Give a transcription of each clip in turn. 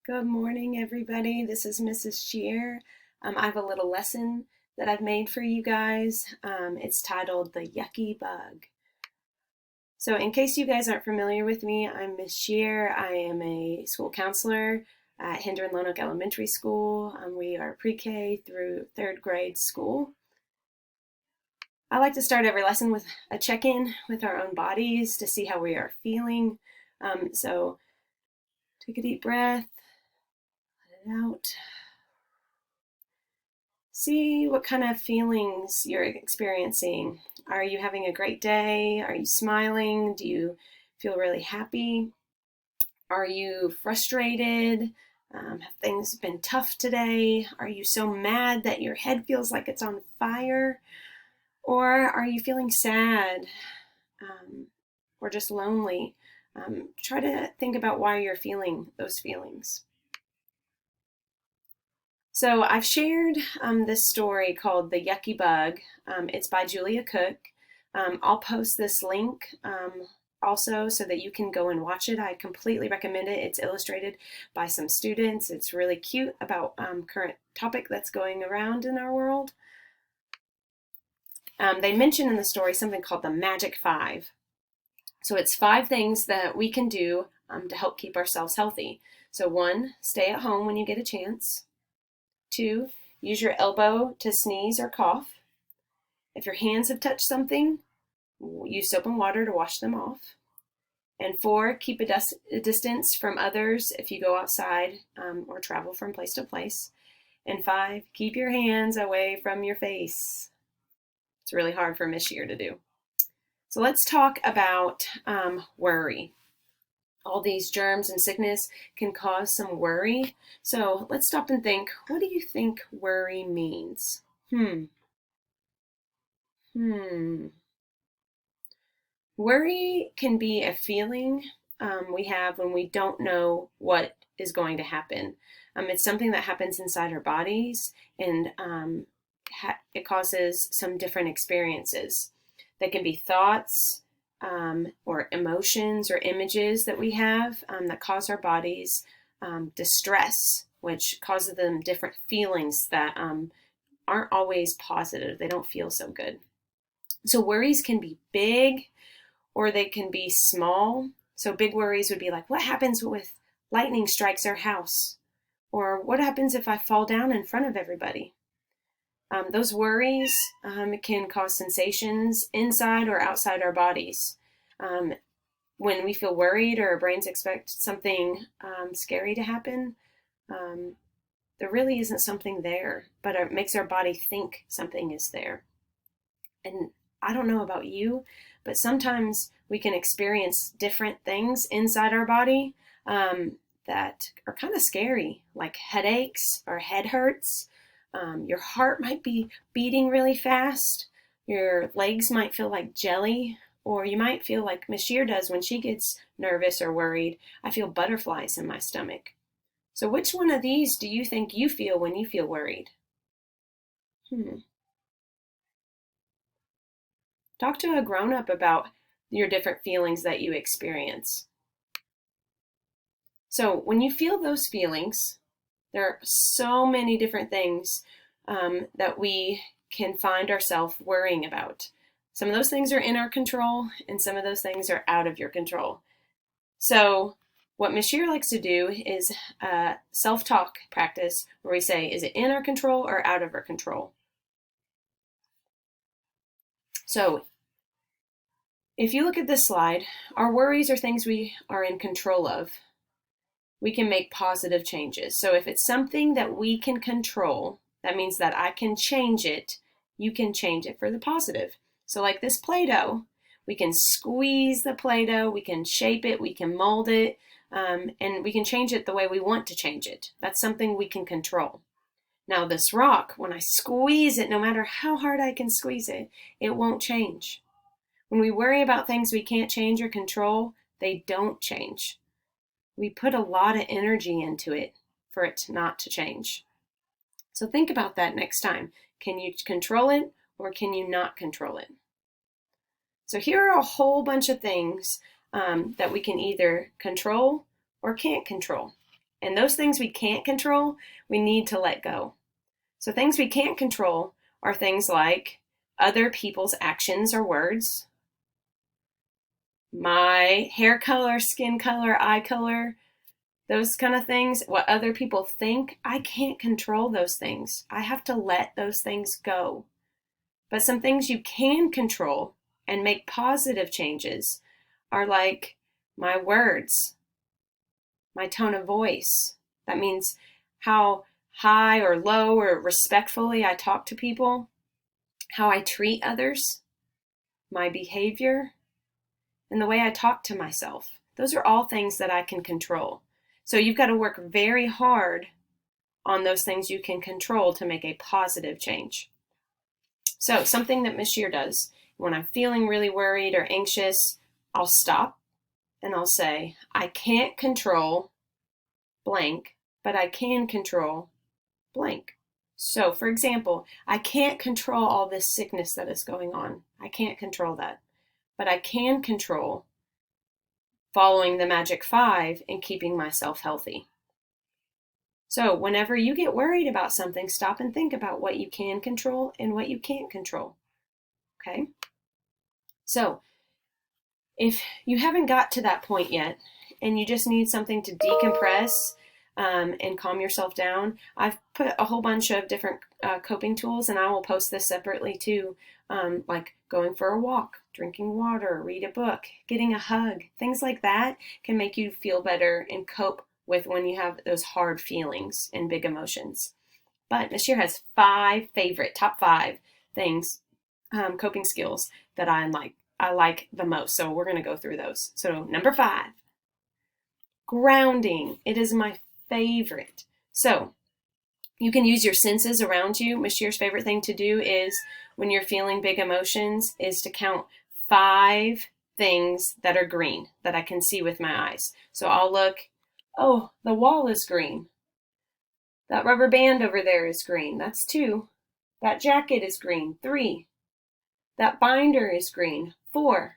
Good morning, everybody. This is Mrs. Shear. I have a little lesson that I've made for you guys. It's titled The Yucky Bug. So in case you guys aren't familiar with me, I'm Miss Shear. I am a school counselor at Hinder and Lonoke Elementary School. We are pre-K through third grade school. I like to start every lesson with a check-in with our own bodies to see how we are feeling. So take a deep breath. Out. See what kind of feelings you're experiencing. Are you having a great day? Are you smiling? Do you feel really happy? Are you frustrated? Have things been tough today? Are you so mad that your head feels like it's on fire? Or are you feeling sad or just lonely? Try to think about why you're feeling those feelings. So I've shared this story called The Yucky Bug. It's by Julia Cook. I'll post this link also so that you can go and watch it. I completely recommend it. It's illustrated by some students. It's really cute about current topic that's going around in our world. They mention in the story something called the Magic Five. So it's 5 things that we can do to help keep ourselves healthy. So 1, stay at home when you get a chance. 2, use your elbow to sneeze or cough. If your hands have touched something, use soap and water to wash them off. And 4, keep a distance from others if you go outside or travel from place to place. And 5, keep your hands away from your face. It's really hard for Miss Shear to do. So let's talk about worry. All these germs and sickness can cause some worry. So let's stop and think, what do you think worry means? Worry can be a feeling we have when we don't know what is going to happen. It's something that happens inside our bodies, and it causes some different experiences. They can be thoughts, or emotions or images that we have that cause our bodies distress, which causes them different feelings that aren't always positive. They don't feel so good. So worries can be big or they can be small. So big worries would be like, what happens if lightning strikes our house? Or what happens if I fall down in front of everybody? Those worries can cause sensations inside or outside our bodies. When we feel worried or our brains expect something scary to happen, there really isn't something there, but it makes our body think something is there. And I don't know about you, but sometimes we can experience different things inside our body that are kind of scary, like headaches or head hurts. Your heart might be beating really fast. Your legs might feel like jelly, or you might feel like Miss Shear does when she gets nervous or worried. I feel butterflies in my stomach. So which one of these do you think you feel when you feel worried? Talk to a grown-up about your different feelings that you experience. So when you feel those feelings, there are so many different things that we can find ourselves worrying about. Some of those things are in our control, and some of those things are out of your control. So what Miss Shear likes to do is a self-talk practice where we say, is it in our control or out of our control? So if you look at this slide, our worries are things we are in control of. We can make positive changes. So if it's something that we can control, that means that I can change it. You can change it for the positive. So like this Play-Doh, we can squeeze the Play-Doh, we can shape it, we can mold it, and we can change it the way we want to change it. That's something we can control. Now this rock, when I squeeze it, no matter how hard I can squeeze it, it won't change. When we worry about things we can't change or control, they don't change. We put a lot of energy into it for it not to change. So think about that next time. Can you control it or can you not control it? So here are a whole bunch of things that we can either control or can't control. And those things we can't control, we need to let go. So things we can't control are things like other people's actions or words, my hair color, skin color, eye color, those kind of things, what other people think. I can't control those things. I have to let those things go. But some things you can control and make positive changes are like my words, my tone of voice. That means how high or low or respectfully I talk to people, how I treat others, my behavior, and the way I talk to myself. Those are all things that I can control. So you've got to work very hard on those things you can control to make a positive change. So something that Miss Shear does, when I'm feeling really worried or anxious, I'll stop and I'll say, I can't control blank, but I can control blank. So for example, I can't control all this sickness that is going on. I can't control that. But I can control following the magic 5 and keeping myself healthy. So whenever you get worried about something, stop and think about what you can control and what you can't control. Okay? So if you haven't got to that point yet and you just need something to decompress and calm yourself down, I've put a whole bunch of different coping tools, and I will post this separately too, like going for a walk, drinking water, read a book, getting a hug. Things like that can make you feel better and cope with when you have those hard feelings and big emotions. But Miss Shear has top 5 things, coping skills that I like the most. So we're going to go through those. So number 5, grounding. It is my favorite. So you can use your senses around you. Miss Shear's favorite thing to do is, when you're feeling big emotions, is to count 5 things that are green that I can see with my eyes. So I'll look, oh, the wall is green. That rubber band over there is green. That's 2. That jacket is green. 3. That binder is green. 4.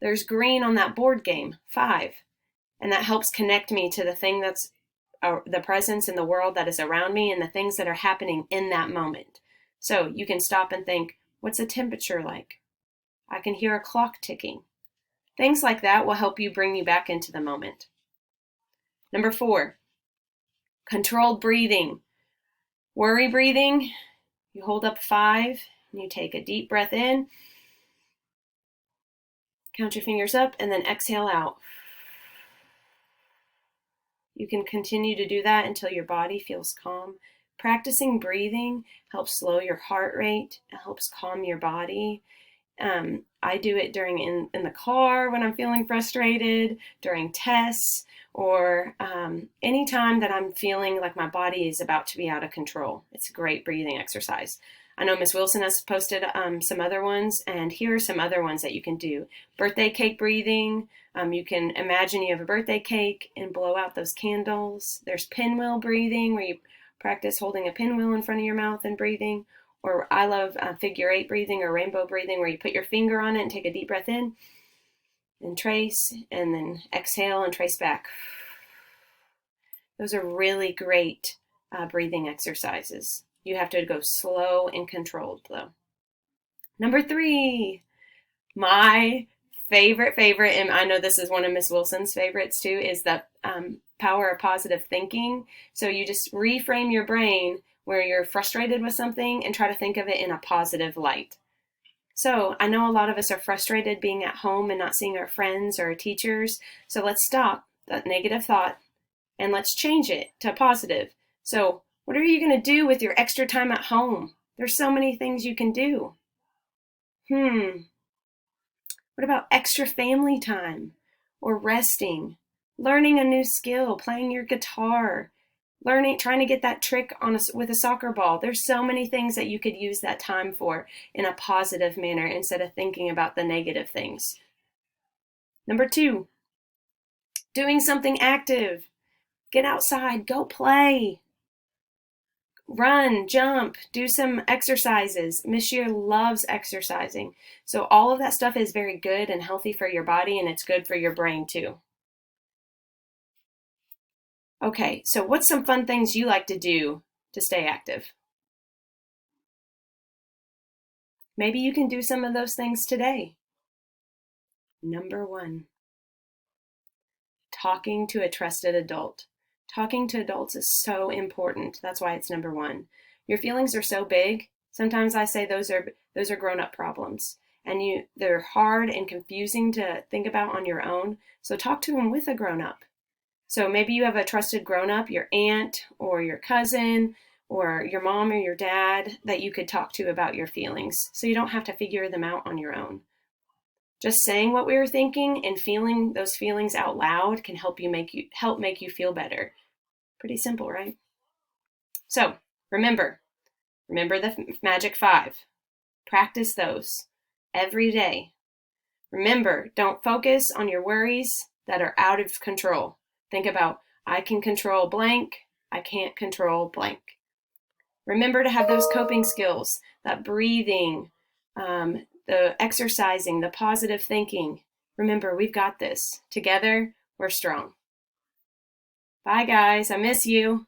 There's green on that board game. 5. And that helps connect me to the thing that's the presence in the world that is around me and the things that are happening in that moment. So you can stop and think, what's the temperature like? I can hear a clock ticking. Things like that will help you bring you back into the moment. Number 4, controlled breathing. Worry breathing, you hold up 5 and you take a deep breath in, count your fingers up, and then exhale out. You can continue to do that until your body feels calm. Practicing breathing helps slow your heart rate. It helps calm your body. I do it in the car when I'm feeling frustrated, during tests, or anytime that I'm feeling like my body is about to be out of control. It's a great breathing exercise. I know Miss Wilson has posted some other ones, and here are some other ones that you can do. Birthday cake breathing. You can imagine you have a birthday cake and blow out those candles. There's pinwheel breathing, where you practice holding a pinwheel in front of your mouth and breathing. Or I love figure 8 breathing or rainbow breathing, where you put your finger on it and take a deep breath in and trace, and then exhale and trace back. Those are really great breathing exercises. You have to go slow and controlled, though. Number 3, my favorite, and I know this is one of Miss Wilson's favorites too, is the power of positive thinking. So you just reframe your brain where you're frustrated with something and try to think of it in a positive light. So I know a lot of us are frustrated being at home and not seeing our friends or our teachers. So let's stop that negative thought and let's change it to positive. So what are you going to do with your extra time at home? There's so many things you can do. What about extra family time, or resting, learning a new skill, playing your guitar, trying to get that trick with a soccer ball? There's so many things that you could use that time for in a positive manner instead of thinking about the negative things. Number 2, doing something active. Get outside, go play. Run, jump, do some exercises. Miss Shear loves exercising. So all of that stuff is very good and healthy for your body, and it's good for your brain too. Okay, so what's some fun things you like to do to stay active? Maybe you can do some of those things today. Number one, talking to a trusted adult. Talking to adults is so important. That's why it's number one. Your feelings are so big. Sometimes I say those are grown-up problems, and they're hard and confusing to think about on your own. So talk to them with a grown-up. So maybe you have a trusted grown-up, your aunt or your cousin or your mom or your dad, that you could talk to about your feelings. So you don't have to figure them out on your own. Just saying what we were thinking and feeling those feelings out loud can help make you feel better. Pretty simple, right? So remember the magic five. Practice those every day. Remember, don't focus on your worries that are out of control. Think about, I can control blank, I can't control blank. Remember to have those coping skills, that breathing, the exercising, the positive thinking. Remember, we've got this. Together, we're strong. Bye, guys. I miss you.